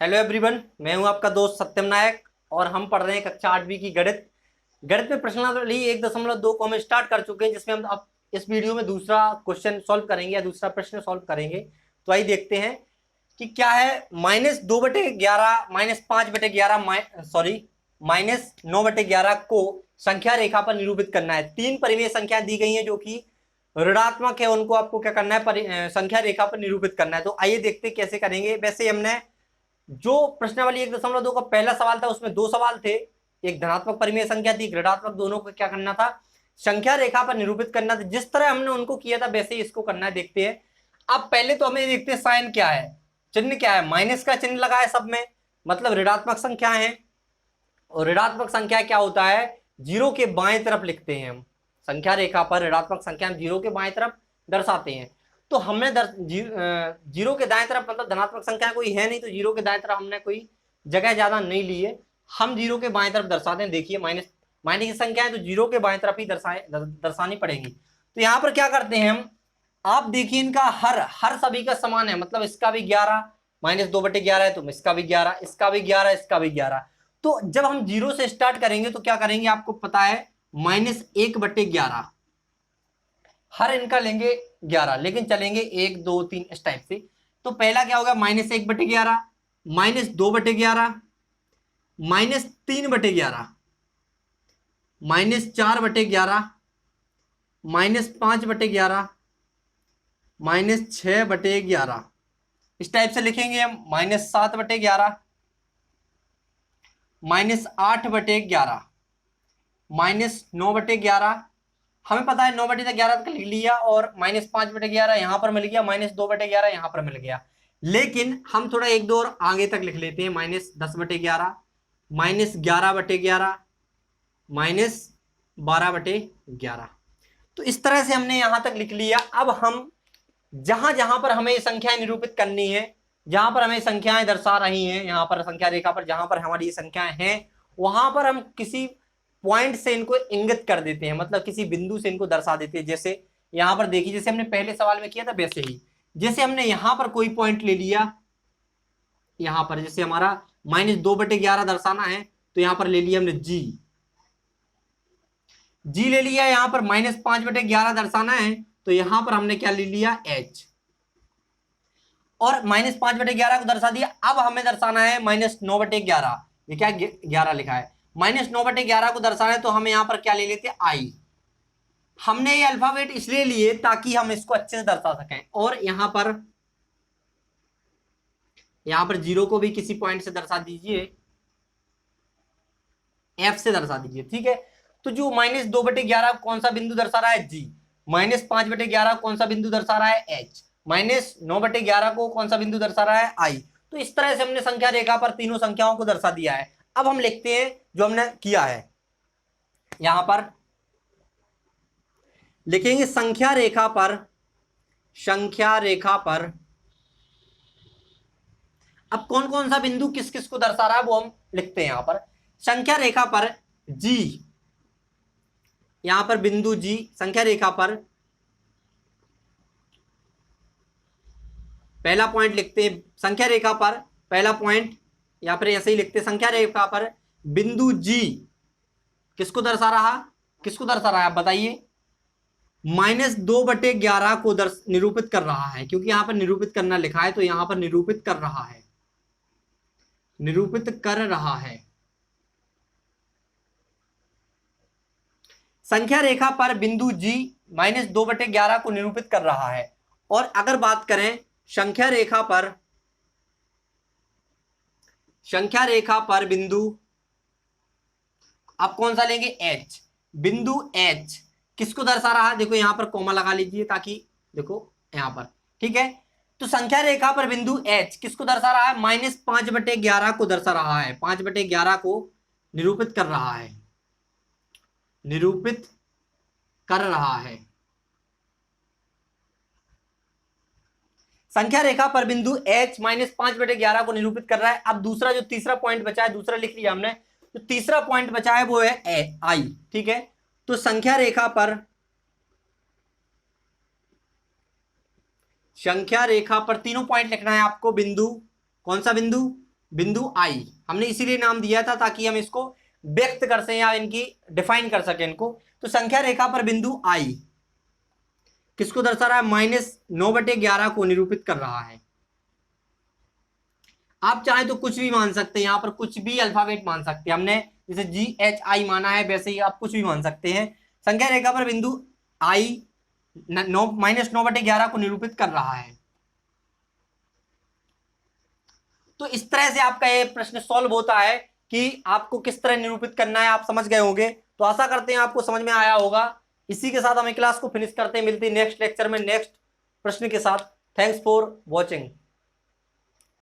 Hello everyone, मैं हूं आपका दोस्त सत्यम नायक और हम पढ़ रहे हैं कक्षा 8वीं की गणित। गणित में प्रश्नावली 1.2 को हम स्टार्ट कर चुके हैं, जिसमें हम अब इस वीडियो में दूसरा क्वेश्चन सॉल्व करेंगे या दूसरा प्रश्न सॉल्व करेंगे। तो आइए देखते हैं कि क्या है। -2/11 -5/11 सॉरी -9/11 को संख्या रेखा पर निरूपित करना है। तीन परिमेय संख्या दी गई है जो कि ऋणात्मक है, उनको आपको क्या करना है, संख्या रेखा पर निरूपित करना है। तो आइए देखते हैं कैसे करेंगे। वैसे हमने जो प्रश्नावली 1.2 का पहला सवाल था उसमें दो सवाल थे, एक धनात्मक परिमेय संख्या थी, एक ऋणात्मक, दोनों को क्या करना था, संख्या रेखा पर निरूपित करना था। जिस तरह हमने उनको किया था वैसे ही इसको करना है। देखते हैं। अब पहले तो हमें देखते हैं साइन क्या है, चिन्ह क्या है। माइनस का चिन्ह लगा है सब में, मतलब ऋणात्मक संख्या है। और ऋणात्मक संख्या क्या होता है, जीरो के बाएं तरफ लिखते हैं हम। संख्या रेखा पर ऋणात्मक संख्या हम जीरो के बाएं तरफ दर्शाते हैं। तो हमने जीरो के दाएं तरफ, मतलब धनात्मक संख्या कोई है नहीं, तो जीरो के दाएं तरफ हमने कोई जगह ज्यादा नहीं ली है, हम जीरो के बाएं तरफ दर्शाते हैं। देखिए माइनस माइनस की संख्या है तो जीरो के बाएं तरफ ही दर्शानी पड़ेगी। तो यहाँ पर क्या करते हैं हम, आप देखिए इनका हर हर सभी का समान है, मतलब इसका भी 11, -2/11 है तो इसका भी 11, इसका भी 11, इसका भी 11। तो जब हम जीरो से स्टार्ट करेंगे तो क्या करेंगे आपको पता है, -1/11, हर इनका लेंगे 11, लेकिन चलेंगे 1 2 3 इस टाइप से। तो पहला क्या होगा, -1/11, -2/11, -3/11, -4/11, -5/11, -6/11, इस टाइप से लिखेंगे हम। -7/11, -8/11, -9/11, हमें पता है 9/11 तक लिख लिया, और -5/11 यहां पर मिल गया, -2/11 यहां पर मिल गया। लेकिन हम थोड़ा एक दो और आगे तक लिख लेते हैं, -10/11, -11/11, -12/11। तो इस तरह से हमने यहां तक लिख लिया। अब हम जहां जहां पर हमें संख्याएं निरूपित करनी है, जहां पर हमें संख्याएं दर्शा रही हैं, यहां पर संख्या रेखा पर जहां पर हमारी संख्याएं हैं, वहां पर हम किसी पॉइंट से इनको इंगित कर देते हैं, मतलब किसी बिंदु से इनको दर्शा देते हैं। जैसे यहां पर देखिए, जैसे हमने पहले सवाल में किया था वैसे ही, जैसे हमने यहां पर कोई पॉइंट ले लिया, यहां पर जैसे हमारा -2/11 दर्शाना है, तो यहां पर ले लिया हमने जी, जी ले लिया। यहां पर -5/11 दर्शाना है, तो यहां पर हमने क्या ले लिया, एच, और -5/11 को दर्शा दिया। अब हमें दर्शाना है -9/11, ये क्या 11 लिखा है, -9/11 को दर्शाना है, तो हम यहां पर क्या ले लेते हैं, आई। हमने ये अल्फाबेट इसलिए लिए ताकि हम इसको अच्छे से दर्शा सकें। और यहां पर जीरो को भी किसी पॉइंट से दर्शा दीजिए, एफ से दर्शा दीजिए, ठीक है। तो जो -2/11 कौन सा बिंदु दर्शा रहा है, जी। -5/11 कौन सा बिंदु दर्शा रहा है, एच। -9/11 को कौन सा बिंदु दर्शा रहा है, आई। तो इस तरह से हमने संख्या रेखा पर तीनों संख्याओं को दर्शा दिया है। अब हम लिखते हैं जो हमने किया है, यहां पर लिखेंगे संख्या रेखा पर, संख्या रेखा पर अब कौन कौन सा बिंदु किस किस को दर्शा रहा है वो हम लिखते हैं। यहां पर संख्या रेखा पर जी, यहां पर बिंदु जी संख्या रेखा पर पहला पॉइंट लिखते हैं। संख्या रेखा पर पहला पॉइंट, यहां पर ऐसे ही लिखते हैं, संख्या रेखा पर बिंदु जी किसको दर्शा रहा, किसको दर्शा रहा है आप बताइए, -2/11 को निरूपित कर रहा है, क्योंकि यहां पर निरूपित करना लिखा है, तो यहां पर निरूपित कर रहा है, निरूपित कर रहा है। संख्या रेखा पर बिंदु जी -2/11 को निरूपित कर रहा है। और अगर बात करें संख्या रेखा पर, संख्या रेखा पर बिंदु, आप कौन सा लेंगे, एच। बिंदु एच किसको दर्शा रहा है, देखो यहां पर कोमा लगा लीजिए ताकि देखो यहां पर, ठीक है। तो संख्या रेखा पर बिंदु एच किसको दर्शा रहा है, -5/11 को दर्शा रहा है, 5/11 को निरूपित कर रहा है, निरूपित कर रहा है। संख्या रेखा पर बिंदु h -5/11 को निरूपित कर रहा है। अब दूसरा जो तीसरा पॉइंट बचा है, दूसरा लिख लिया हमने, तो तीसरा पॉइंट बचा है वो है आई, ठीक है। तो संख्या रेखा पर, संख्या रेखा पर तीनों पॉइंट लिखना है आपको। बिंदु, कौन सा बिंदु, बिंदु आई, हमने इसीलिए नाम दिया था ताकि हम इसको व्यक्त कर सकें या इनकी डिफाइन कर सकें इनको। तो संख्या रेखा पर बिंदु आई किसको दर्शा रहा है? -9/11 को निरूपित कर रहा है। आप चाहे तो कुछ भी मान सकते हैं, यहां पर कुछ भी अल्फाबेट मान सकते हैं, हमने जैसे GHI माना है वैसे ही आप कुछ भी मान सकते हैं। संख्या रेखा पर बिंदु आई -9/11 को निरूपित कर रहा है। तो इस तरह से आपका ये प्रश्न सॉल्व होता है कि आपको किस तरह निरूपित करना है, आप समझ गए होंगे। तो आशा करते हैं आपको समझ में आया होगा। इसी के साथ हमें क्लास को फिनिश करते हैं, मिलते हैं नेक्स्ट लेक्चर में नेक्स्ट प्रश्न के साथ। Thanks for watching.